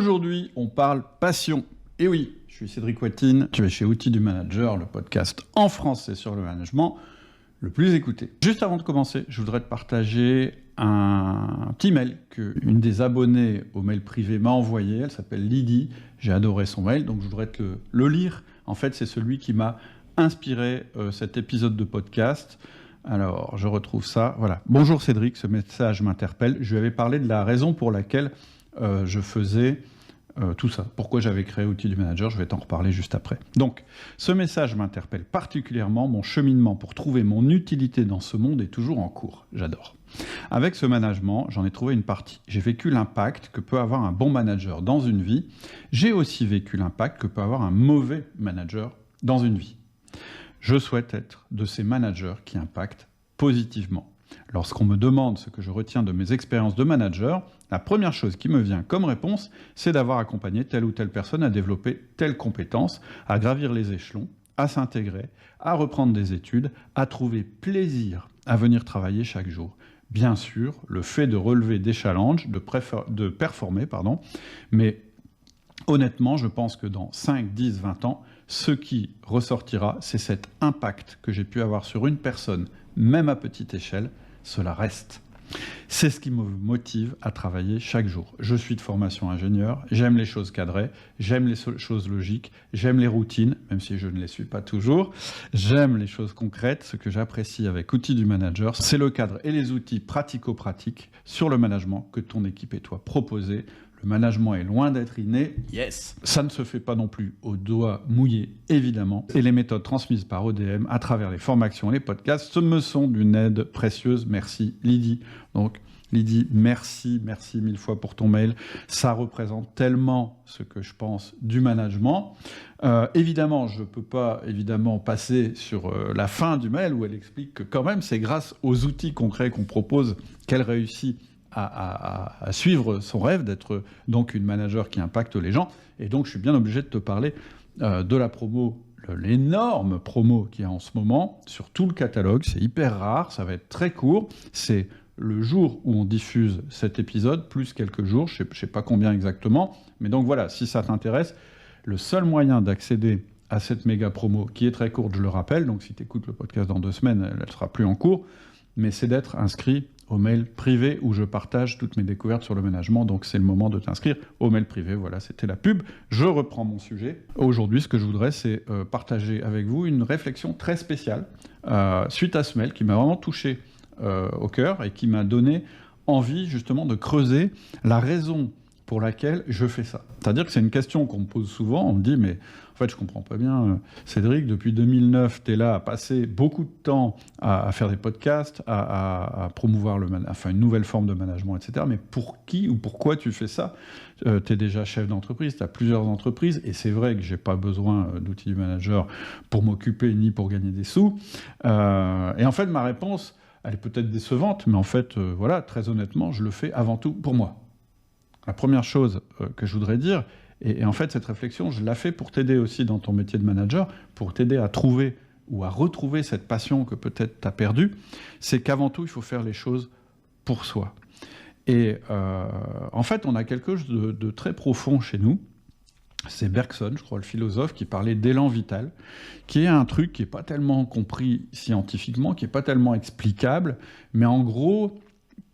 Aujourd'hui, on parle passion. Et oui, je suis Cédric Watine, je vais chez Outils du Manager, le podcast en français sur le management, le plus écouté. Juste avant de commencer, je voudrais te partager un petit mail qu'une des abonnées au mail privé m'a envoyé. Elle s'appelle Lydie. J'ai adoré son mail, donc je voudrais te le lire. En fait, c'est celui qui m'a inspiré cet épisode de podcast. Alors, je retrouve ça. Voilà. Bonjour Cédric, ce message m'interpelle. Je lui avais parlé de la raison pour laquelle je faisais tout ça. Pourquoi j'avais créé Outils du Manager, je vais t'en reparler juste après. Donc, ce message m'interpelle particulièrement. Mon cheminement pour trouver mon utilité dans ce monde est toujours en cours. J'adore. Avec ce management, j'en ai trouvé une partie. J'ai vécu l'impact que peut avoir un bon manager dans une vie. J'ai aussi vécu l'impact que peut avoir un mauvais manager dans une vie. Je souhaite être de ces managers qui impactent positivement. Lorsqu'on me demande ce que je retiens de mes expériences de manager, la première chose qui me vient comme réponse, c'est d'avoir accompagné telle ou telle personne à développer telle compétence, à gravir les échelons, à s'intégrer, à reprendre des études, à trouver plaisir à venir travailler chaque jour. Bien sûr, le fait de relever des challenges, de performer, mais honnêtement, je pense que dans 5, 10, 20 ans, ce qui ressortira, c'est cet impact que j'ai pu avoir sur une personne, même à petite échelle, cela reste. C'est ce qui me motive à travailler chaque jour. Je suis de formation ingénieur, j'aime les choses cadrées, j'aime les choses logiques, j'aime les routines, même si je ne les suis pas toujours, j'aime les choses concrètes. Ce que j'apprécie avec Outils du Manager, c'est le cadre et les outils pratico-pratiques sur le management que ton équipe et toi proposez. Le management est loin d'être inné, yes. Ça ne se fait pas non plus au doigt mouillé, évidemment. Et les méthodes transmises par ODM à travers les formations et les podcasts, ce me sont d'une aide précieuse. Merci Lydie. Donc Lydie, merci mille fois pour ton mail. Ça représente tellement ce que je pense du management. Évidemment, je ne peux pas passer sur la fin du mail où elle explique que quand même c'est grâce aux outils concrets qu'on propose qu'elle réussit à suivre son rêve d'être donc une manager qui impacte les gens. Et donc, je suis bien obligé de te parler de la promo, l'énorme promo qu'il y a en ce moment sur tout le catalogue. C'est hyper rare, ça va être très court. C'est le jour où on diffuse cet épisode, plus quelques jours, je sais pas combien exactement. Mais donc voilà, si ça t'intéresse, le seul moyen d'accéder à cette méga promo, qui est très courte, je le rappelle, donc si tu écoutes le podcast dans 2 semaines, elle ne sera plus en cours, mais c'est d'être inscrit au mail privé où je partage toutes mes découvertes sur le management. Donc c'est le moment de t'inscrire au mail privé. Voilà, c'était la pub. Je reprends mon sujet. Aujourd'hui, ce que je voudrais, c'est partager avec vous une réflexion très spéciale suite à ce mail qui m'a vraiment touché au cœur et qui m'a donné envie justement de creuser la raison pour laquelle je fais ça. C'est-à-dire que c'est une question qu'on me pose souvent. On me dit, mais en fait, je comprends pas bien. Cédric, depuis 2009, tu es là à passer beaucoup de temps à faire des podcasts, à promouvoir une nouvelle forme de management, etc. Mais pour qui ou pourquoi tu fais ça ? Tu es déjà chef d'entreprise, tu as plusieurs entreprises, et c'est vrai que j'ai pas besoin d'outils du manager pour m'occuper ni pour gagner des sous. Et en fait, ma réponse, elle est peut-être décevante, mais en fait, voilà, très honnêtement, je le fais avant tout pour moi. La première chose que je voudrais dire, et en fait cette réflexion, je la fais pour t'aider aussi dans ton métier de manager, pour t'aider à trouver ou à retrouver cette passion que peut-être tu as perdue, c'est qu'avant tout, il faut faire les choses pour soi. Et en fait, on a quelque chose de très profond chez nous. C'est Bergson, je crois, le philosophe, qui parlait d'élan vital, qui est un truc qui n'est pas tellement compris scientifiquement, qui n'est pas tellement explicable, mais en gros,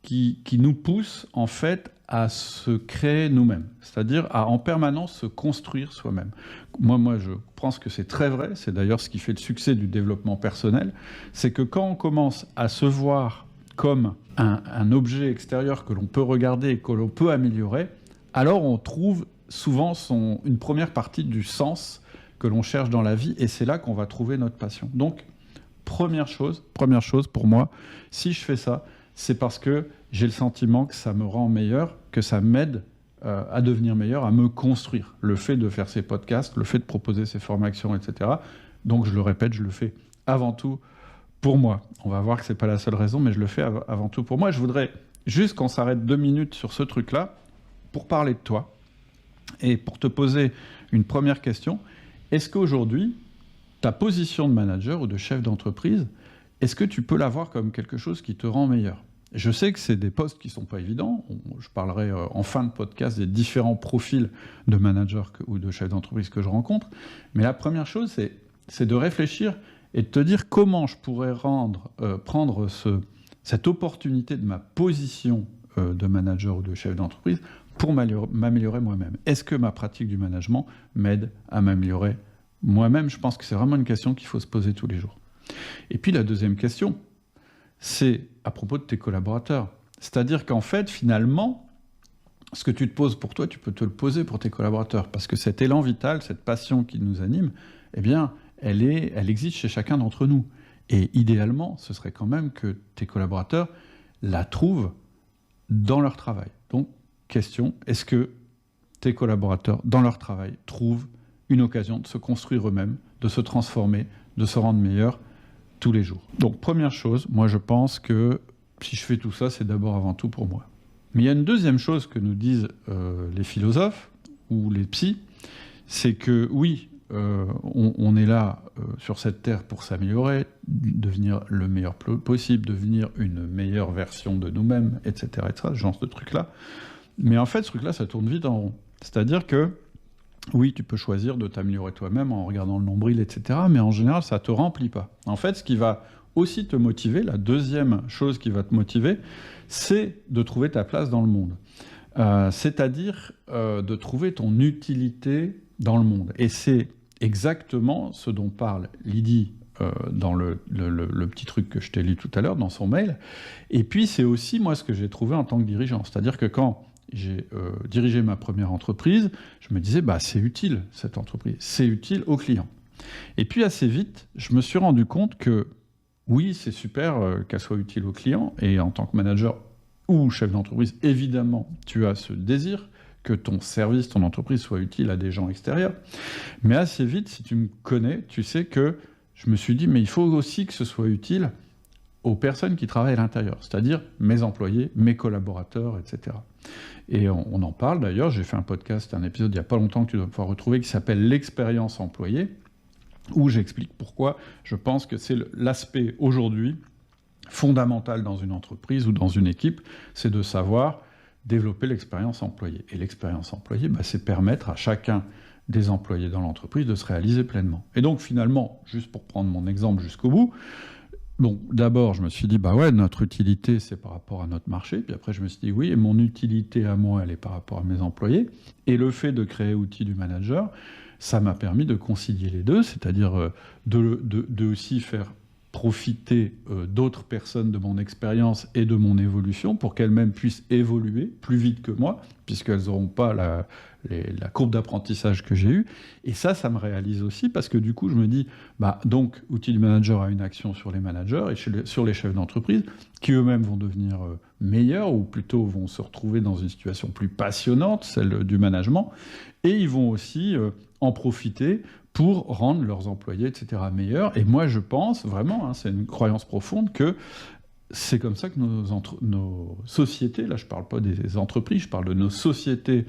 qui nous pousse en fait à se créer nous-mêmes, c'est-à-dire à en permanence se construire soi-même. Moi, je pense que c'est très vrai, c'est d'ailleurs ce qui fait le succès du développement personnel, c'est que quand on commence à se voir comme un objet extérieur que l'on peut regarder et que l'on peut améliorer, alors on trouve souvent une première partie du sens que l'on cherche dans la vie, et c'est là qu'on va trouver notre passion. Donc, première chose pour moi, si je fais ça, c'est parce que j'ai le sentiment que ça me rend meilleur, que ça m'aide à devenir meilleur, à me construire. Le fait de faire ces podcasts, le fait de proposer ces formations, etc. Donc, je le répète, je le fais avant tout pour moi. On va voir que c'est pas la seule raison, mais je le fais avant tout pour moi. Je voudrais juste qu'on s'arrête 2 minutes sur ce truc-là pour parler de toi et pour te poser une première question. Est-ce qu'aujourd'hui, ta position de manager ou de chef d'entreprise, est-ce que tu peux la voir comme quelque chose qui te rend meilleur ? Je sais que c'est des postes qui ne sont pas évidents. Je parlerai en fin de podcast des différents profils de managers ou de chefs d'entreprise que je rencontre. Mais la première chose, c'est de réfléchir et de te dire comment je pourrais prendre cette opportunité de ma position de manager ou de chef d'entreprise pour m'améliorer moi-même. Est-ce que ma pratique du management m'aide à m'améliorer moi-même? Je pense que c'est vraiment une question qu'il faut se poser tous les jours. Et puis la deuxième question, c'est à propos de tes collaborateurs. C'est-à-dire qu'en fait, finalement, ce que tu te poses pour toi, tu peux te le poser pour tes collaborateurs. Parce que cet élan vital, cette passion qui nous anime, eh bien, elle existe chez chacun d'entre nous. Et idéalement, ce serait quand même que tes collaborateurs la trouvent dans leur travail. Donc, question, est-ce que tes collaborateurs, dans leur travail, trouvent une occasion de se construire eux-mêmes, de se transformer, de se rendre meilleurs tous les jours? Donc, première chose, moi je pense que si je fais tout ça, c'est d'abord avant tout pour moi. Mais il y a une deuxième chose que nous disent les philosophes ou les psys, c'est que oui, on est là sur cette terre pour s'améliorer, devenir le meilleur possible, devenir une meilleure version de nous-mêmes, etc., ce genre de trucs-là. Mais en fait, ce truc-là, ça tourne vite en rond. C'est-à-dire que oui, tu peux choisir de t'améliorer toi-même en regardant le nombril, etc., mais en général, ça ne te remplit pas. En fait, ce qui va aussi te motiver, la deuxième chose qui va te motiver, c'est de trouver ta place dans le monde. C'est-à-dire de trouver ton utilité dans le monde. Et c'est exactement ce dont parle Lydie dans le petit truc que je t'ai lu tout à l'heure, dans son mail. Et puis, c'est aussi, moi, ce que j'ai trouvé en tant que dirigeant. C'est-à-dire que quand j'ai dirigé ma première entreprise, je me disais, c'est utile, cette entreprise. C'est utile aux clients. Et puis, assez vite, je me suis rendu compte que, oui, c'est super qu'elle soit utile aux clients. Et en tant que manager ou chef d'entreprise, évidemment, tu as ce désir que ton service, ton entreprise soit utile à des gens extérieurs. Mais assez vite, si tu me connais, tu sais que je me suis dit, mais il faut aussi que ce soit utile aux personnes qui travaillent à l'intérieur, c'est-à-dire mes employés, mes collaborateurs, etc. Et on en parle d'ailleurs, j'ai fait un podcast, un épisode il n'y a pas longtemps que tu dois pouvoir retrouver, qui s'appelle « L'expérience employée », où j'explique pourquoi je pense que c'est l'aspect aujourd'hui fondamental dans une entreprise ou dans une équipe, c'est de savoir développer l'expérience employée. Et l'expérience employée, c'est permettre à chacun des employés dans l'entreprise de se réaliser pleinement. Et donc finalement, juste pour prendre mon exemple jusqu'au bout, bon, d'abord je me suis dit, notre utilité c'est par rapport à notre marché, puis après je me suis dit, oui, et mon utilité à moi, elle est par rapport à mes employés, et le fait de créer Outils du Manager, ça m'a permis de concilier les deux, c'est-à-dire de aussi faire profiter d'autres personnes de mon expérience et de mon évolution pour qu'elles-mêmes puissent évoluer plus vite que moi, puisqu'elles n'auront pas la courbe d'apprentissage que j'ai eue. Et ça me réalise aussi parce que du coup, je me dis, donc, Outils du Manager a une action sur les managers et sur les chefs d'entreprise qui eux-mêmes vont devenir meilleurs ou plutôt vont se retrouver dans une situation plus passionnante, celle du management, et ils vont aussi en profiter pour rendre leurs employés, etc., meilleurs. Et moi, je pense vraiment, c'est une croyance profonde, que c'est comme ça que nos sociétés, là je ne parle pas des entreprises, je parle de nos sociétés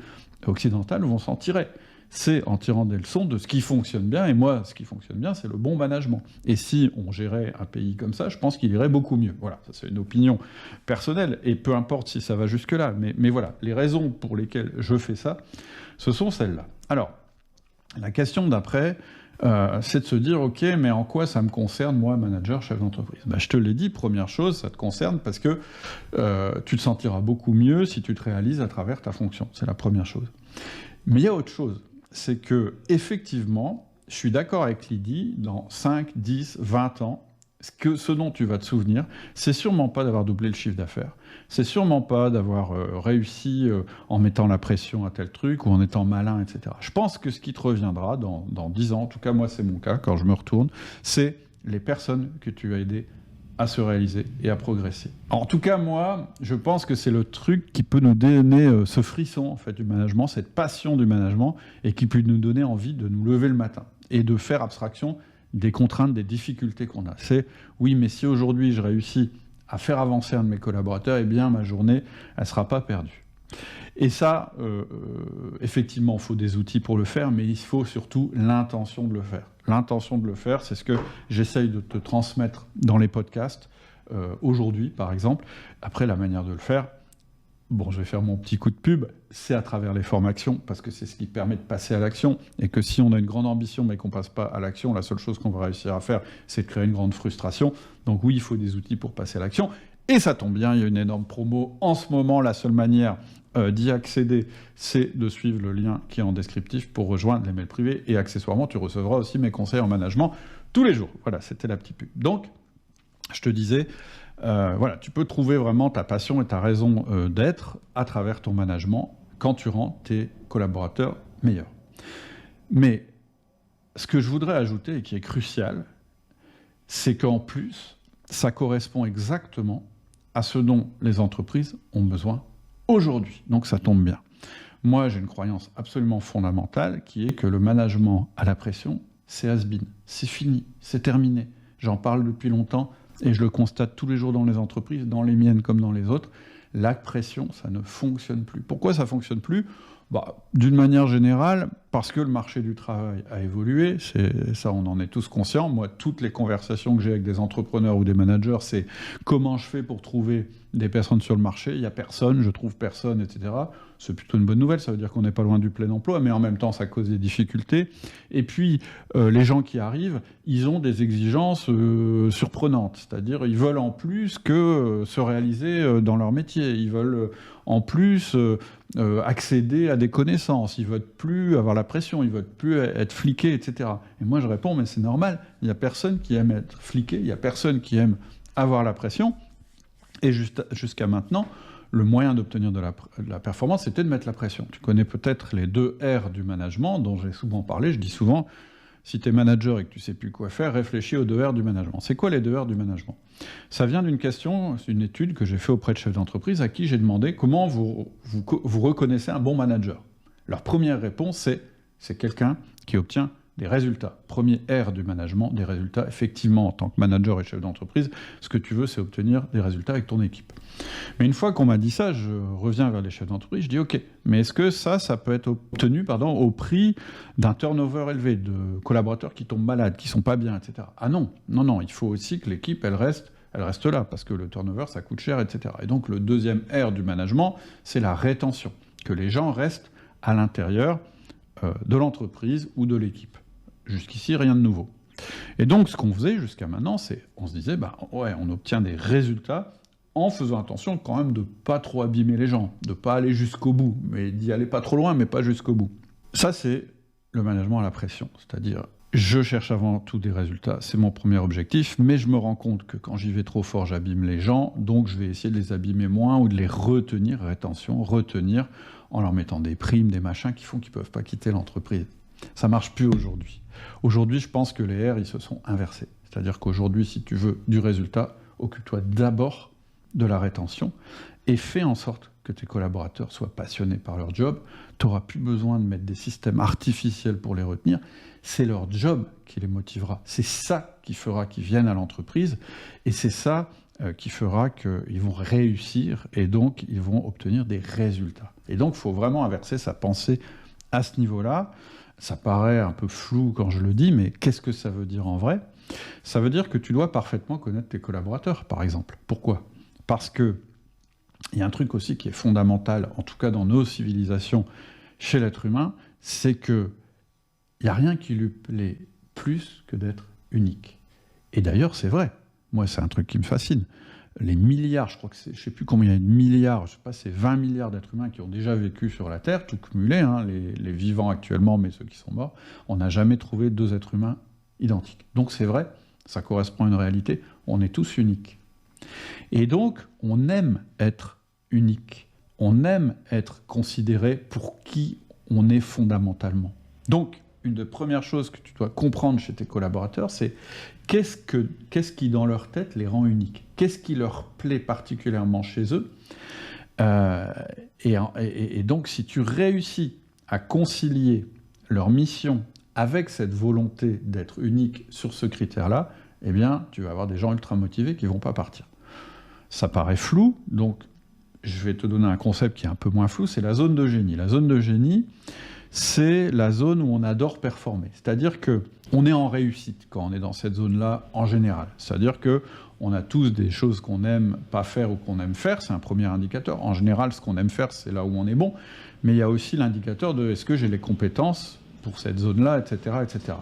occidentales, vont s'en tirer. C'est en tirant des leçons de ce qui fonctionne bien, et moi, ce qui fonctionne bien, c'est le bon management. Et si on gérait un pays comme ça, je pense qu'il irait beaucoup mieux. Voilà, ça c'est une opinion personnelle, et peu importe si ça va jusque-là, mais voilà, les raisons pour lesquelles je fais ça, ce sont celles-là. Alors, la question d'après, c'est de se dire, ok, mais en quoi ça me concerne, moi, manager, chef d'entreprise? Je te l'ai dit, première chose, ça te concerne parce que tu te sentiras beaucoup mieux si tu te réalises à travers ta fonction. C'est la première chose. Mais il y a autre chose, c'est que effectivement, je suis d'accord avec Lydie, dans 5, 10, 20 ans, ce dont tu vas te souvenir, c'est sûrement pas d'avoir doublé le chiffre d'affaires. C'est sûrement pas d'avoir réussi en mettant la pression à tel truc ou en étant malin, etc. Je pense que ce qui te reviendra dans 10 ans, en tout cas moi c'est mon cas, quand je me retourne, c'est les personnes que tu as aidées à se réaliser et à progresser. En tout cas, moi, je pense que c'est le truc qui peut nous donner ce frisson en fait, du management, cette passion du management, et qui peut nous donner envie de nous lever le matin et de faire abstraction des contraintes, des difficultés qu'on a. C'est, oui, mais si aujourd'hui je réussis à faire avancer un de mes collaborateurs, eh bien ma journée, elle ne sera pas perdue. Et ça, effectivement, il faut des outils pour le faire, mais il faut surtout l'intention de le faire. L'intention de le faire, c'est ce que j'essaye de te transmettre dans les podcasts. aujourd'hui, par exemple. Après, la manière de le faire, bon, je vais faire mon petit coup de pub, c'est à travers les formations, parce que c'est ce qui permet de passer à l'action, et que si on a une grande ambition mais qu'on ne passe pas à l'action, la seule chose qu'on va réussir à faire, c'est de créer une grande frustration. Donc oui, il faut des outils pour passer à l'action, et ça tombe bien, il y a une énorme promo. En ce moment, la seule manière d'y accéder, c'est de suivre le lien qui est en descriptif pour rejoindre les mails privés, et accessoirement, tu recevras aussi mes conseils en management tous les jours. Voilà, c'était la petite pub. Donc, je te disais, voilà, tu peux trouver vraiment ta passion et ta raison d'être à travers ton management quand tu rends tes collaborateurs meilleurs. Mais ce que je voudrais ajouter et qui est crucial, c'est qu'en plus, ça correspond exactement à ce dont les entreprises ont besoin aujourd'hui. Donc ça tombe bien. Moi, j'ai une croyance absolument fondamentale qui est que le management à la pression, c'est has-been, c'est fini, c'est terminé. J'en parle depuis longtemps. Et je le constate tous les jours dans les entreprises, dans les miennes comme dans les autres, la pression, ça ne fonctionne plus. Pourquoi ça ne fonctionne plus ? D'une manière générale, parce que le marché du travail a évolué, ça on en est tous conscients. Moi, toutes les conversations que j'ai avec des entrepreneurs ou des managers, c'est comment je fais pour trouver des personnes sur le marché. Il n'y a personne, je trouve personne, etc. C'est plutôt une bonne nouvelle, ça veut dire qu'on n'est pas loin du plein emploi, mais en même temps, ça cause des difficultés. Et puis, les gens qui arrivent, ils ont des exigences surprenantes, c'est-à-dire ils veulent en plus que se réaliser dans leur métier, ils veulent en plus accéder à des connaissances, ils veulent plus avoir la pression, ils veulent plus être fliqués, etc. Et moi, je réponds, mais c'est normal, il n'y a personne qui aime être fliqué, il n'y a personne qui aime avoir la pression, et jusqu'à maintenant, le moyen d'obtenir de la performance, c'était de mettre la pression. Tu connais peut-être les 2 R du management, dont j'ai souvent parlé. Je dis souvent, si tu es manager et que tu ne sais plus quoi faire, réfléchis aux 2 R du management. C'est quoi les 2 R du management ? Ça vient d'une question, c'est une étude que j'ai faite auprès de chefs d'entreprise à qui j'ai demandé comment vous reconnaissez un bon manager. Leur première réponse, c'est quelqu'un qui obtient des résultats. Premier R du management, des résultats. Effectivement, en tant que manager et chef d'entreprise, ce que tu veux, c'est obtenir des résultats avec ton équipe. Mais une fois qu'on m'a dit ça, je reviens vers les chefs d'entreprise, je dis OK, mais est-ce que ça peut être obtenu au prix d'un turnover élevé, de collaborateurs qui tombent malades, qui ne sont pas bien, etc. Ah non, il faut aussi que l'équipe, elle reste là, parce que le turnover, ça coûte cher, etc. Et donc le deuxième R du management, c'est la rétention, que les gens restent à l'intérieur de l'entreprise ou de l'équipe. Jusqu'ici, rien de nouveau. Et donc, ce qu'on faisait jusqu'à maintenant, c'est, on se disait, on obtient des résultats en faisant attention quand même de ne pas trop abîmer les gens, de ne pas aller jusqu'au bout, mais d'y aller pas trop loin, mais pas jusqu'au bout. Ça, c'est le management à la pression, c'est-à-dire, je cherche avant tout des résultats, c'est mon premier objectif, mais je me rends compte que quand j'y vais trop fort, j'abîme les gens, donc je vais essayer de les abîmer moins ou de les retenir, retenir en leur mettant des primes, des machins qui font qu'ils ne peuvent pas quitter l'entreprise. Ça ne marche plus aujourd'hui. Aujourd'hui, je pense que les R, ils se sont inversés. C'est-à-dire qu'aujourd'hui, si tu veux du résultat, occupe-toi d'abord de la rétention et fais en sorte que tes collaborateurs soient passionnés par leur job. Tu n'auras plus besoin de mettre des systèmes artificiels pour les retenir. C'est leur job qui les motivera. C'est ça qui fera qu'ils viennent à l'entreprise et c'est ça qui fera qu'ils vont réussir et donc ils vont obtenir des résultats. Et donc, il faut vraiment inverser sa pensée à ce niveau-là. Ça paraît un peu flou quand je le dis, mais qu'est-ce que ça veut dire en vrai ? Ça veut dire que tu dois parfaitement connaître tes collaborateurs, par exemple. Pourquoi ? Parce qu'il y a un truc aussi qui est fondamental, en tout cas dans nos civilisations, chez l'être humain, c'est qu'il n'y a rien qui lui plaît plus que d'être unique. Et d'ailleurs, c'est vrai. Moi, c'est un truc qui me fascine. Les milliards, je crois que je ne sais plus combien il y a de milliards, je ne sais pas, c'est 20 milliards d'êtres humains qui ont déjà vécu sur la Terre, tout cumulé, les vivants actuellement, mais ceux qui sont morts, on n'a jamais trouvé 2 êtres humains identiques. Donc c'est vrai, ça correspond à une réalité, on est tous uniques. Et donc, on aime être unique, on aime être considéré pour qui on est fondamentalement. Donc, une des premières choses que tu dois comprendre chez tes collaborateurs, c'est qu'est-ce qui, dans leur tête, les rend uniques ? Qu'est-ce qui leur plaît particulièrement chez eux ? Et donc, si tu réussis à concilier leur mission avec cette volonté d'être unique sur ce critère-là, eh bien, tu vas avoir des gens ultra motivés qui ne vont pas partir. Ça paraît flou, donc je vais te donner un concept qui est un peu moins flou, c'est la zone de génie. La zone de génie, c'est la zone où on adore performer. C'est-à-dire qu'on est en réussite quand on est dans cette zone-là en général. C'est-à-dire qu'on a tous des choses qu'on n'aime pas faire ou qu'on aime faire, c'est un premier indicateur. En général, ce qu'on aime faire, c'est là où on est bon. Mais il y a aussi l'indicateur de est-ce que j'ai les compétences pour cette zone-là, etc., etc.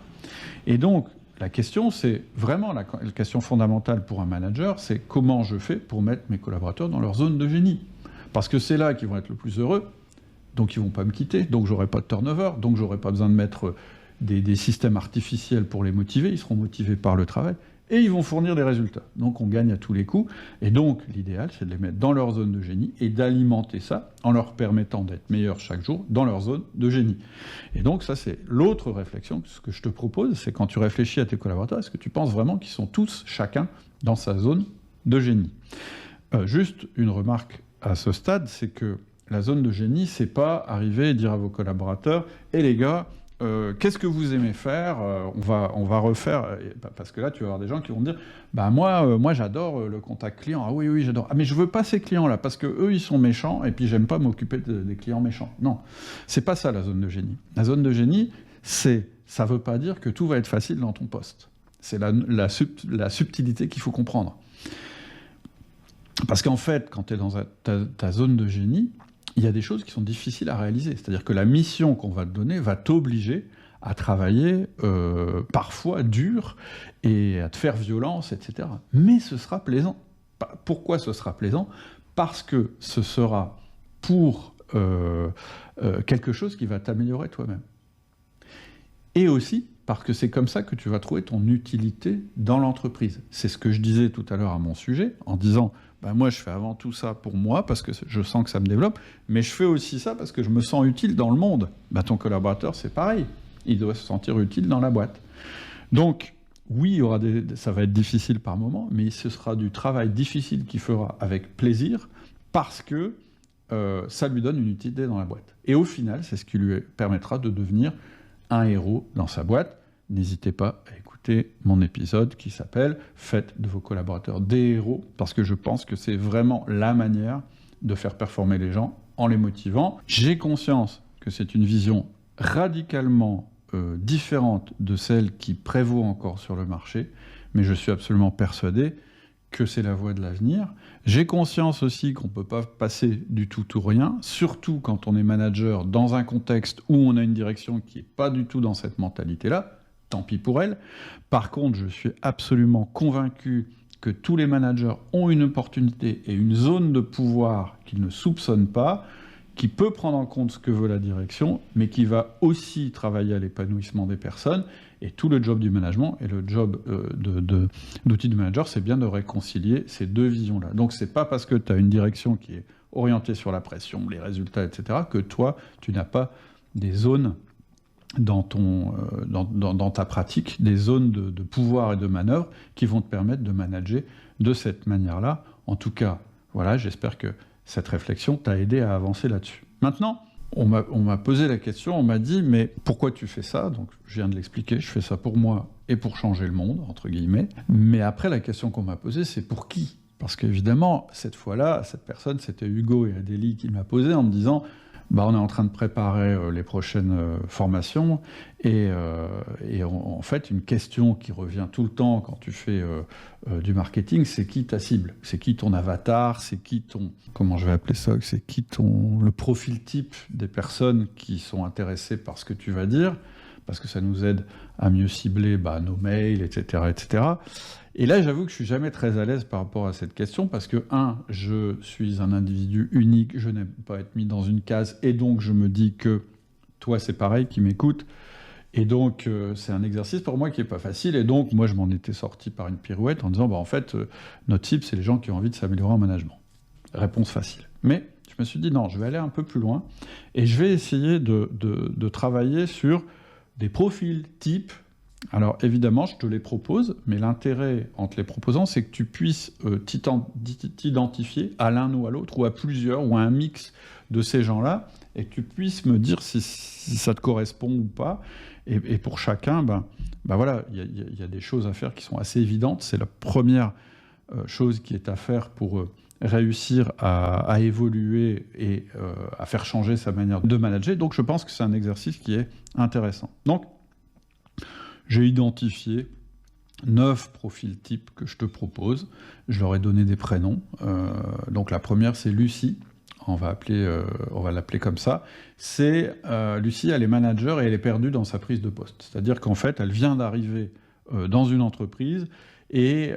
Et donc, la question, c'est vraiment la question fondamentale pour un manager, c'est comment je fais pour mettre mes collaborateurs dans leur zone de génie. Parce que c'est là qu'ils vont être le plus heureux, donc ils ne vont pas me quitter, donc j'aurai pas de turnover, donc j'aurai pas besoin de mettre des systèmes artificiels pour les motiver, ils seront motivés par le travail, et ils vont fournir des résultats. Donc on gagne à tous les coups, et donc l'idéal, c'est de les mettre dans leur zone de génie et d'alimenter ça en leur permettant d'être meilleurs chaque jour dans leur zone de génie. Et donc ça, c'est l'autre réflexion. Ce que je te propose, c'est quand tu réfléchis à tes collaborateurs, est-ce que tu penses vraiment qu'ils sont tous, chacun, dans sa zone de génie ? Juste une remarque à ce stade, c'est que la zone de génie, c'est pas arriver et dire à vos collaborateurs « Eh les gars, qu'est-ce que vous aimez faire ? On va refaire... » Parce que là, tu vas avoir des gens qui vont dire « Bah moi j'adore le contact client. Ah oui, j'adore. Ah mais je veux pas ces clients-là, parce que eux ils sont méchants, et puis j'aime pas m'occuper des clients méchants. » Non, c'est pas ça la zone de génie. La zone de génie, ça veut pas dire que tout va être facile dans ton poste. C'est la subtilité qu'il faut comprendre. Parce qu'en fait, quand tu es dans ta zone de génie, il y a des choses qui sont difficiles à réaliser. C'est-à-dire que la mission qu'on va te donner va t'obliger à travailler parfois dur et à te faire violence, etc. Mais ce sera plaisant. Pourquoi ce sera plaisant ? Parce que ce sera pour quelque chose qui va t'améliorer toi-même. Et aussi parce que c'est comme ça que tu vas trouver ton utilité dans l'entreprise. C'est ce que je disais tout à l'heure à mon sujet, en disant moi je fais avant tout ça pour moi, parce que je sens que ça me développe, mais je fais aussi ça parce que je me sens utile dans le monde. Ton collaborateur, c'est pareil. Il doit se sentir utile dans la boîte. Donc, oui, ça va être difficile par moment, mais ce sera du travail difficile qu'il fera avec plaisir, parce que ça lui donne une utilité dans la boîte. Et au final, c'est ce qui lui permettra de devenir un héros dans sa boîte. N'hésitez pas à écouter mon épisode qui s'appelle « Faites de vos collaborateurs des héros », parce que je pense que c'est vraiment la manière de faire performer les gens en les motivant. J'ai conscience que c'est une vision radicalement différente de celle qui prévaut encore sur le marché, mais je suis absolument persuadé que c'est la voie de l'avenir. J'ai conscience aussi qu'on ne peut pas passer du tout ou rien, surtout quand on est manager dans un contexte où on a une direction qui n'est pas du tout dans cette mentalité-là. Tant pis pour elle. Par contre, je suis absolument convaincu que tous les managers ont une opportunité et une zone de pouvoir qu'ils ne soupçonnent pas, qui peut prendre en compte ce que veut la direction, mais qui va aussi travailler à l'épanouissement des personnes. Et tout le job du management et le job d'outil de manager, c'est bien de réconcilier ces deux visions-là. Donc c'est pas parce que tu as une direction qui est orientée sur la pression, les résultats, etc., que toi, tu n'as pas des zones dans ta pratique, des zones de pouvoir et de manœuvre qui vont te permettre de manager de cette manière-là. En tout cas, voilà, j'espère que cette réflexion t'a aidé à avancer là-dessus. Maintenant, on m'a posé la question, on m'a dit « mais pourquoi tu fais ça ?» Donc je viens de l'expliquer, je fais ça pour moi et pour changer le monde, entre guillemets. Mais après, la question qu'on m'a posée, c'est pour qui ? Parce qu'évidemment, cette fois-là, cette personne, c'était Hugo et Adélie qui m'a posé en me disant « on est en train de préparer les prochaines formations et en fait, une question qui revient tout le temps quand tu fais du marketing, c'est qui ta cible ? C'est qui ton avatar ? C'est qui ton... Comment je vais appeler ça ? C'est qui le profil type des personnes qui sont intéressées par ce que tu vas dire ? Parce que ça nous aide à mieux cibler nos mails, etc., etc. Et là, j'avoue que je suis jamais très à l'aise par rapport à cette question, parce que, je suis un individu unique, je n'aime pas être mis dans une case, et donc je me dis que toi, c'est pareil, qui m'écoute, et donc c'est un exercice pour moi qui n'est pas facile, et donc moi, je m'en étais sorti par une pirouette en disant, en fait, notre cible, c'est les gens qui ont envie de s'améliorer en management. Réponse facile. Mais je me suis dit, non, je vais aller un peu plus loin, et je vais essayer de travailler sur des profils types. Alors évidemment, je te les propose, mais l'intérêt en te les proposant, c'est que tu puisses t'identifier à l'un ou à l'autre, ou à plusieurs, ou à un mix de ces gens-là, et que tu puisses me dire si ça te correspond ou pas. Et pour chacun, voilà, il y a des choses à faire qui sont assez évidentes. C'est la première chose qui est à faire pour réussir à évoluer et à faire changer sa manière de manager. Donc je pense que c'est un exercice qui est intéressant. Donc j'ai identifié 9 profils types que je te propose. Je leur ai donné des prénoms. Donc la première, c'est Lucie. On va l'appeler comme ça. Lucie, elle est manager et elle est perdue dans sa prise de poste. C'est-à-dire qu'en fait, elle vient d'arriver dans une entreprise et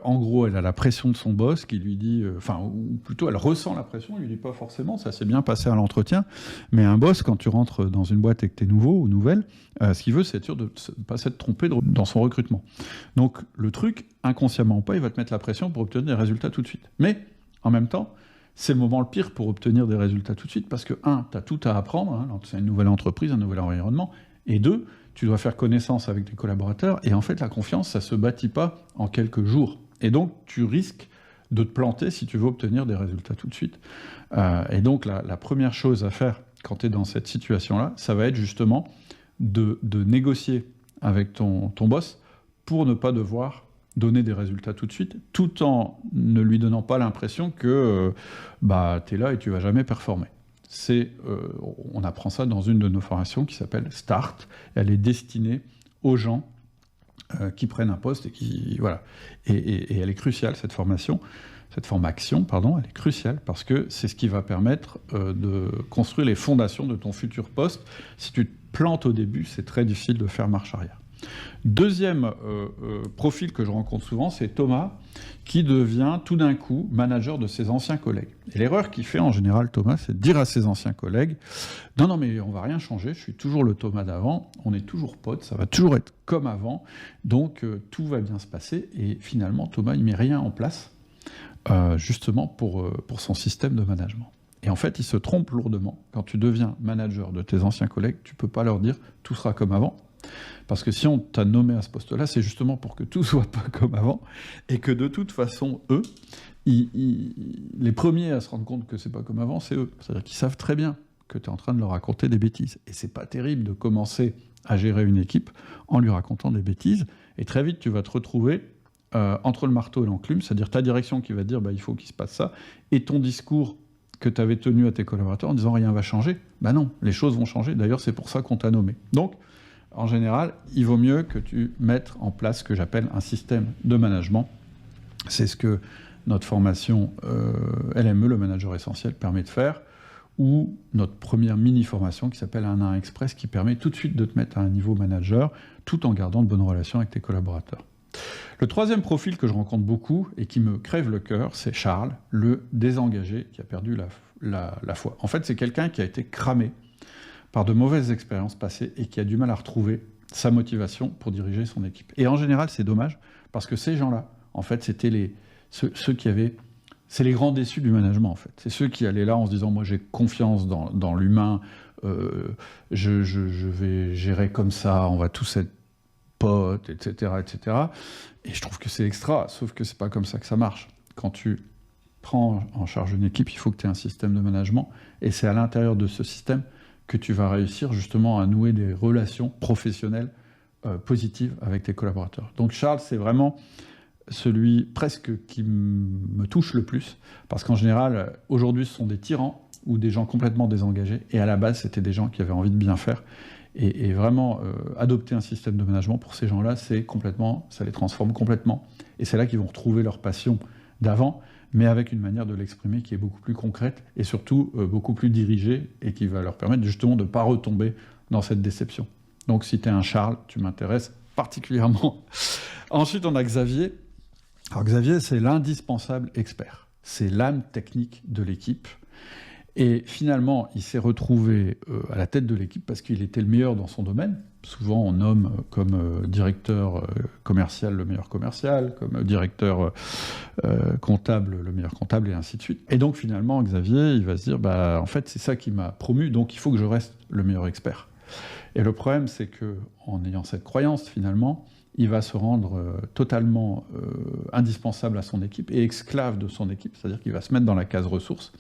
en gros, elle a la pression de son boss qui lui dit, ou plutôt elle ressent la pression, il lui dit pas forcément, ça s'est bien passé à l'entretien, mais un boss, quand tu rentres dans une boîte et que tu es nouveau ou nouvelle, ce qu'il veut, c'est être sûr de ne pas s'être trompé dans son recrutement. Donc le truc, inconsciemment ou pas, il va te mettre la pression pour obtenir des résultats tout de suite. Mais en même temps, c'est le moment le pire pour obtenir des résultats tout de suite, parce que, tu as tout à apprendre, hein, c'est une nouvelle entreprise, un nouvel environnement, et 2, tu dois faire connaissance avec tes collaborateurs, et en fait, la confiance, ça ne se bâtit pas en quelques jours. Et donc, tu risques de te planter si tu veux obtenir des résultats tout de suite. Et donc, la première chose à faire quand tu es dans cette situation-là, ça va être justement de négocier avec ton boss pour ne pas devoir donner des résultats tout de suite, tout en ne lui donnant pas l'impression que tu es là et tu vas jamais performer. On apprend ça dans une de nos formations qui s'appelle Start. Elle est destinée aux gens qui prennent un poste et elle est cruciale, cette formation, elle est cruciale parce que c'est ce qui va permettre de construire les fondations de ton futur poste. Si tu te plantes au début, c'est très difficile de faire marche arrière. Deuxième profil que je rencontre souvent, c'est Thomas, qui devient tout d'un coup manager de ses anciens collègues. Et l'erreur qu'il fait en général, Thomas, c'est de dire à ses anciens collègues « Non, mais on va rien changer, je suis toujours le Thomas d'avant, on est toujours potes, ça va toujours être comme avant, donc tout va bien se passer. » Et finalement, Thomas, il met rien en place, justement pour son système de management. Et en fait, il se trompe lourdement. Quand tu deviens manager de tes anciens collègues, tu ne peux pas leur dire « Tout sera comme avant ». Parce que si on t'a nommé à ce poste-là, c'est justement pour que tout soit pas comme avant, et que de toute façon, eux, les premiers à se rendre compte que c'est pas comme avant, c'est eux. C'est-à-dire qu'ils savent très bien que tu es en train de leur raconter des bêtises. Et c'est pas terrible de commencer à gérer une équipe en lui racontant des bêtises, et très vite, tu vas te retrouver entre le marteau et l'enclume, c'est-à-dire ta direction qui va te dire il faut qu'il se passe ça, et ton discours que tu avais tenu à tes collaborateurs en disant rien va changer. Non, les choses vont changer, d'ailleurs c'est pour ça qu'on t'a nommé. Donc, en général, il vaut mieux que tu mettes en place ce que j'appelle un système de management. C'est ce que notre formation LME, le manager essentiel, permet de faire, ou notre première mini-formation qui s'appelle un 1 Express, qui permet tout de suite de te mettre à un niveau manager, tout en gardant de bonnes relations avec tes collaborateurs. Le troisième profil que je rencontre beaucoup et qui me crève le cœur, c'est Charles, le désengagé qui a perdu la foi. En fait, c'est quelqu'un qui a été cramé par de mauvaises expériences passées et qui a du mal à retrouver sa motivation pour diriger son équipe. Et en général, c'est dommage, parce que ces gens-là, en fait, c'était ceux qui avaient... C'est les grands déçus du management, en fait. C'est ceux qui allaient là en se disant « Moi, j'ai confiance dans l'humain, je vais gérer comme ça, on va tous être potes, etc., etc. » Et je trouve que c'est extra, sauf que c'est pas comme ça que ça marche. Quand tu prends en charge une équipe, il faut que tu aies un système de management, et c'est à l'intérieur de ce système que tu vas réussir justement à nouer des relations professionnelles positives avec tes collaborateurs. Donc Charles, c'est vraiment celui presque qui me touche le plus, parce qu'en général, aujourd'hui, ce sont des tyrans ou des gens complètement désengagés, et à la base, c'était des gens qui avaient envie de bien faire, et vraiment, adopter un système de management pour ces gens-là, ça les transforme complètement, et c'est là qu'ils vont retrouver leur passion d'avant, mais avec une manière de l'exprimer qui est beaucoup plus concrète et surtout beaucoup plus dirigée et qui va leur permettre justement de ne pas retomber dans cette déception. Donc si tu es un Charles, tu m'intéresses particulièrement. Ensuite, on a Xavier. Alors Xavier, c'est l'indispensable expert. C'est l'âme technique de l'équipe. Et finalement, il s'est retrouvé à la tête de l'équipe parce qu'il était le meilleur dans son domaine. Souvent, on nomme comme directeur commercial le meilleur commercial, comme directeur comptable le meilleur comptable, et ainsi de suite. Et donc, finalement, Xavier, il va se dire, en fait, c'est ça qui m'a promu, donc il faut que je reste le meilleur expert. Et le problème, c'est qu'en ayant cette croyance, finalement, il va se rendre totalement indispensable à son équipe et esclave de son équipe, c'est-à-dire qu'il va se mettre dans la case ressources,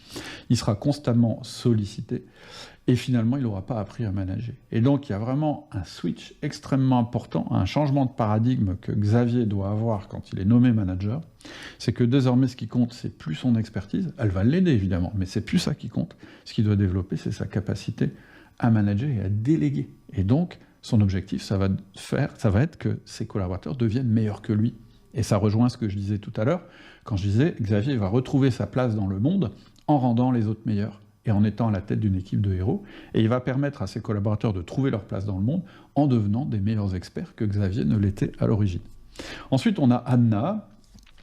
il sera constamment sollicité, et finalement, il n'aura pas appris à manager. Et donc, il y a vraiment un switch extrêmement important, un changement de paradigme que Xavier doit avoir quand il est nommé manager. C'est que désormais, ce qui compte, c'est plus son expertise. Elle va l'aider, évidemment, mais c'est plus ça qui compte. Ce qu'il doit développer, c'est sa capacité à manager et à déléguer. Et donc, son objectif, ça va être que ses collaborateurs deviennent meilleurs que lui. Et ça rejoint ce que je disais tout à l'heure, quand je disais, Xavier va retrouver sa place dans le monde en rendant les autres meilleurs et en étant à la tête d'une équipe de héros, et il va permettre à ses collaborateurs de trouver leur place dans le monde en devenant des meilleurs experts que Xavier ne l'était à l'origine. Ensuite, on a Anna.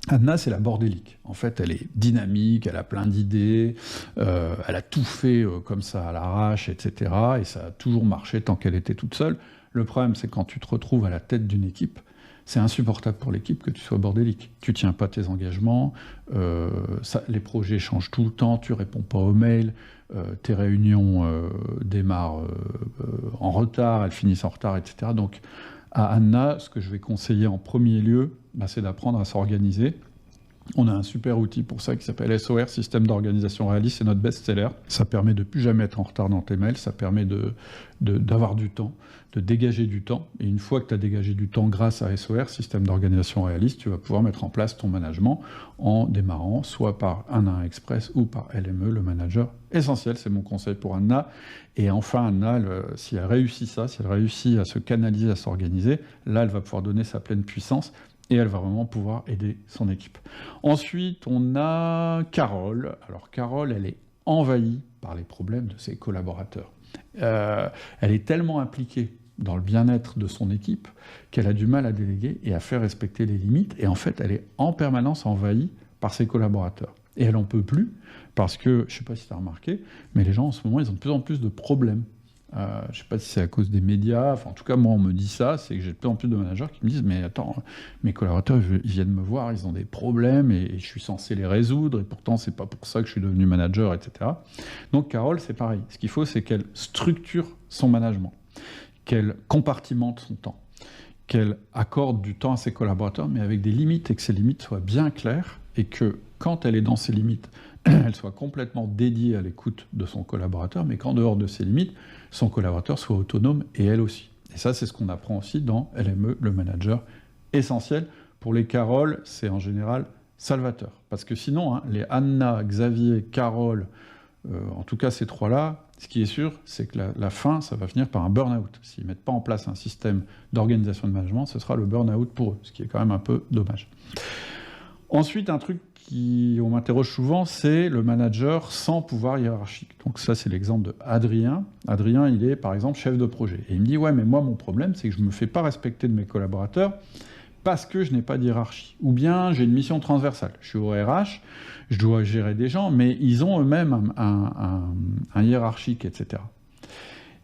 Anna, c'est la bordélique. En fait, elle est dynamique, elle a plein d'idées, elle a tout fait comme ça à l'arrache, etc. Et ça a toujours marché tant qu'elle était toute seule. Le problème, c'est quand tu te retrouves à la tête d'une équipe, c'est insupportable pour l'équipe que tu sois bordélique. Tu tiens pas tes engagements, les projets changent tout le temps, tu réponds pas aux mails, tes réunions démarrent en retard, elles finissent en retard, etc. Donc à Anna, ce que je vais conseiller en premier lieu, c'est d'apprendre à s'organiser. On a un super outil pour ça qui s'appelle SOR, Système d'organisation réaliste, c'est notre best-seller. Ça permet de plus jamais être en retard dans tes mails, ça permet d'avoir du temps, de dégager du temps. Et une fois que tu as dégagé du temps grâce à SOR, Système d'organisation réaliste, tu vas pouvoir mettre en place ton management en démarrant soit par un Express ou par LME, le manager essentiel. C'est mon conseil pour Anna. Et enfin, Anna, si elle réussit ça, si elle réussit à se canaliser, à s'organiser, là, elle va pouvoir donner sa pleine puissance. Et elle va vraiment pouvoir aider son équipe. Ensuite, on a Carole. Alors Carole, elle est envahie par les problèmes de ses collaborateurs. Elle est tellement impliquée dans le bien-être de son équipe qu'elle a du mal à déléguer et à faire respecter les limites. Et en fait, elle est en permanence envahie par ses collaborateurs. Et elle n'en peut plus parce que, je ne sais pas si tu as remarqué, mais les gens en ce moment, ils ont de plus en plus de problèmes. Je ne sais pas si c'est à cause des médias, enfin en tout cas moi on me dit ça, c'est que j'ai de plus en plus de managers qui me disent mais attends, mes collaborateurs ils viennent me voir, ils ont des problèmes et je suis censé les résoudre et pourtant c'est pas pour ça que je suis devenu manager, etc. Donc Carole c'est pareil, ce qu'il faut c'est qu'elle structure son management, qu'elle compartimente son temps, qu'elle accorde du temps à ses collaborateurs mais avec des limites et que ces limites soient bien claires et que quand elle est dans ses limites, elle soit complètement dédiée à l'écoute de son collaborateur, mais qu'en dehors de ses limites, son collaborateur soit autonome et elle aussi. Et ça, c'est ce qu'on apprend aussi dans LME, le manager essentiel. Pour les Carole, c'est en général salvateur. Parce que sinon, les Anna, Xavier, Carole, en tout cas ces trois-là, ce qui est sûr, c'est que la fin, ça va finir par un burn-out. S'ils ne mettent pas en place un système d'organisation de management, ce sera le burn-out pour eux, ce qui est quand même un peu dommage. Ensuite, un truc on m'interroge souvent, c'est le manager sans pouvoir hiérarchique. Donc ça, c'est l'exemple de Adrien. Adrien, il est par exemple chef de projet. Et il me dit, ouais, mais moi, mon problème, c'est que je ne me fais pas respecter de mes collaborateurs parce que je n'ai pas de hiérarchie. Ou bien, j'ai une mission transversale. Je suis au RH, je dois gérer des gens, mais ils ont eux-mêmes un hiérarchique, etc.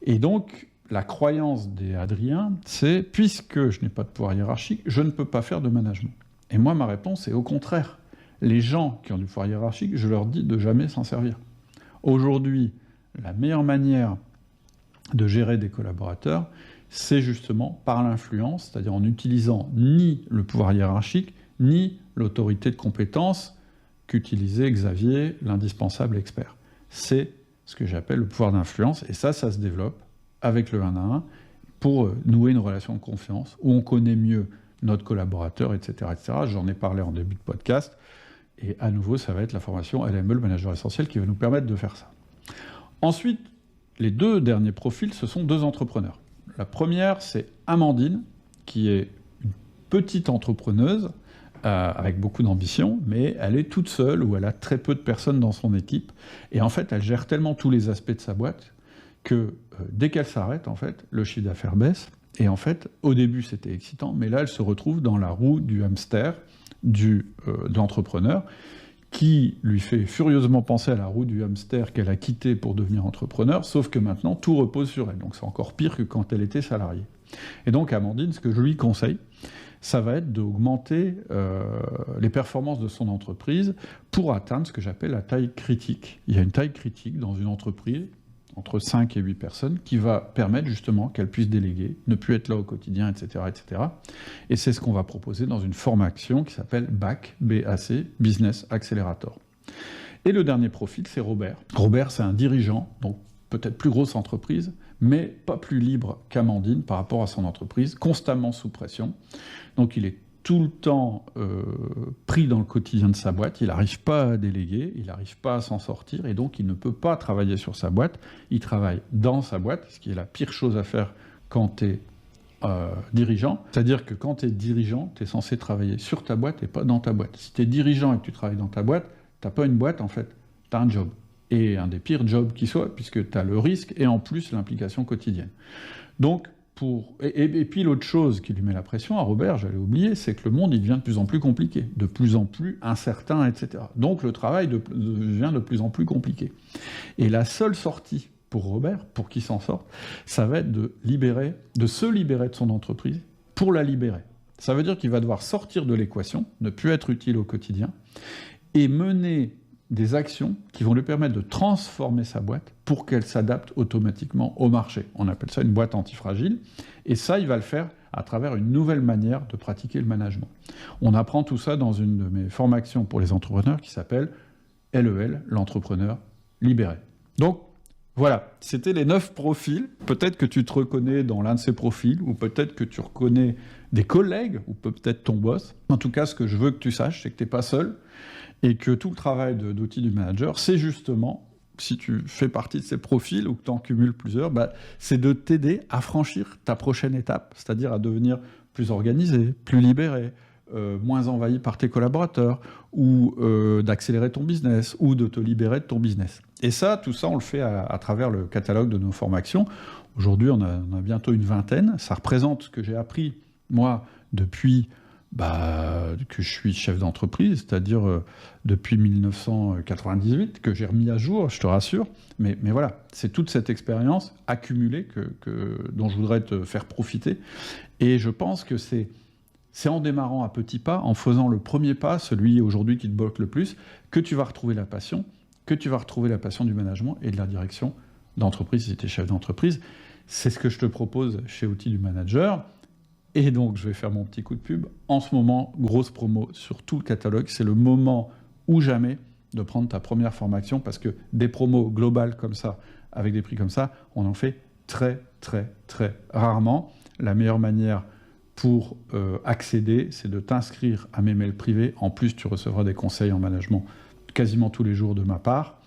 Et donc, la croyance des Adriens, c'est, puisque je n'ai pas de pouvoir hiérarchique, je ne peux pas faire de management. Et moi, ma réponse est au contraire. Les gens qui ont du pouvoir hiérarchique, je leur dis de jamais s'en servir. Aujourd'hui, la meilleure manière de gérer des collaborateurs, c'est justement par l'influence, c'est-à-dire en utilisant ni le pouvoir hiérarchique, ni l'autorité de compétence qu'utilisait Xavier, l'indispensable expert. C'est ce que j'appelle le pouvoir d'influence, et ça se développe avec le 1 à 1 pour nouer une relation de confiance, où on connaît mieux notre collaborateur, etc., etc. J'en ai parlé en début de podcast. Et à nouveau, ça va être la formation LME, le manager essentiel, qui va nous permettre de faire ça. Ensuite, les deux derniers profils, ce sont deux entrepreneurs. La première, c'est Amandine, qui est une petite entrepreneuse avec beaucoup d'ambition, mais elle est toute seule ou elle a très peu de personnes dans son équipe. Et en fait, elle gère tellement tous les aspects de sa boîte que dès qu'elle s'arrête, en fait, le chiffre d'affaires baisse. Et en fait, au début, c'était excitant, mais là, elle se retrouve dans la roue du hamster de l'entrepreneur, qui lui fait furieusement penser à la roue du hamster qu'elle a quittée pour devenir entrepreneur, sauf que maintenant, tout repose sur elle. Donc c'est encore pire que quand elle était salariée. Et donc, Amandine, ce que je lui conseille, ça va être d'augmenter les performances de son entreprise pour atteindre ce que j'appelle la taille critique. Il y a une taille critique dans une entreprise entre 5 et 8 personnes, qui va permettre justement qu'elles puissent déléguer, ne plus être là au quotidien, etc. etc. Et c'est ce qu'on va proposer dans une formation qui s'appelle BAC, B-A-C, Business Accelerator. Et le dernier profil, c'est Robert. Robert, c'est un dirigeant, donc peut-être plus grosse entreprise, mais pas plus libre qu'Amandine par rapport à son entreprise, constamment sous pression. Donc il est tout le temps pris dans le quotidien de sa boîte, il n'arrive pas à déléguer, il n'arrive pas à s'en sortir, et donc il ne peut pas travailler sur sa boîte, il travaille dans sa boîte, ce qui est la pire chose à faire quand tu es dirigeant. C'est-à-dire que quand tu es dirigeant, tu es censé travailler sur ta boîte et pas dans ta boîte. Si tu es dirigeant et que tu travailles dans ta boîte, tu n'as pas une boîte en fait, tu as un job. Et un des pires jobs qui soit, puisque tu as le risque et en plus l'implication quotidienne. Donc, et puis l'autre chose qui lui met la pression à Robert, j'allais oublier, c'est que le monde il devient de plus en plus compliqué, de plus en plus incertain, etc. Donc le travail devient de plus en plus compliqué. Et la seule sortie pour Robert, pour qu'il s'en sorte, ça va être de se libérer de son entreprise pour la libérer. Ça veut dire qu'il va devoir sortir de l'équation, ne plus être utile au quotidien, et mener des actions qui vont lui permettre de transformer sa boîte pour qu'elle s'adapte automatiquement au marché. On appelle ça une boîte antifragile. Et ça, il va le faire à travers une nouvelle manière de pratiquer le management. On apprend tout ça dans une de mes formations pour les entrepreneurs qui s'appelle LEL, l'entrepreneur libéré. Donc, voilà, c'était les 9 profils. Peut-être que tu te reconnais dans l'un de ces profils, ou peut-être que tu reconnais des collègues, ou peut-être ton boss. En tout cas, ce que je veux que tu saches, c'est que tu n'es pas seul, et que tout le travail d'outil du manager, c'est justement, si tu fais partie de ces profils, ou que tu en cumules plusieurs, c'est de t'aider à franchir ta prochaine étape, c'est-à-dire à devenir plus organisé, plus libéré, moins envahi par tes collaborateurs, ou d'accélérer ton business, ou de te libérer de ton business. Et ça, tout ça, on le fait à travers le catalogue de nos formations. Aujourd'hui, on a bientôt une vingtaine. Ça représente ce que j'ai appris, moi, depuis que je suis chef d'entreprise, c'est-à-dire depuis 1998, que j'ai remis à jour, je te rassure. Mais voilà, c'est toute cette expérience accumulée dont je voudrais te faire profiter. Et je pense que c'est en démarrant à petits pas, en faisant le premier pas, celui aujourd'hui qui te bloque le plus, que tu vas retrouver la passion, du management et de la direction d'entreprise si tu es chef d'entreprise. C'est ce que je te propose chez Outils du Manager. Et donc, je vais faire mon petit coup de pub. En ce moment, grosse promo sur tout le catalogue. C'est le moment ou jamais de prendre ta première formation parce que des promos globales comme ça, avec des prix comme ça, on en fait très, très, très rarement. La meilleure manière pour accéder, c'est de t'inscrire à mes mails privés. En plus, tu recevras des conseils en management quasiment tous les jours de ma part.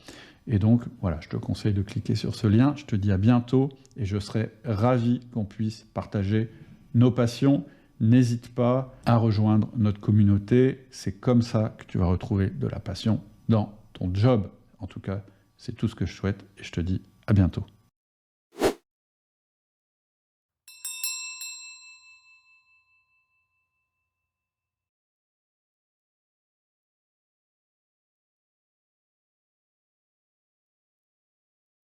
Et donc, voilà, je te conseille de cliquer sur ce lien. Je te dis à bientôt et je serai ravi qu'on puisse partager nos passions. N'hésite pas à rejoindre notre communauté. C'est comme ça que tu vas retrouver de la passion dans ton job. En tout cas, c'est tout ce que je souhaite et je te dis à bientôt.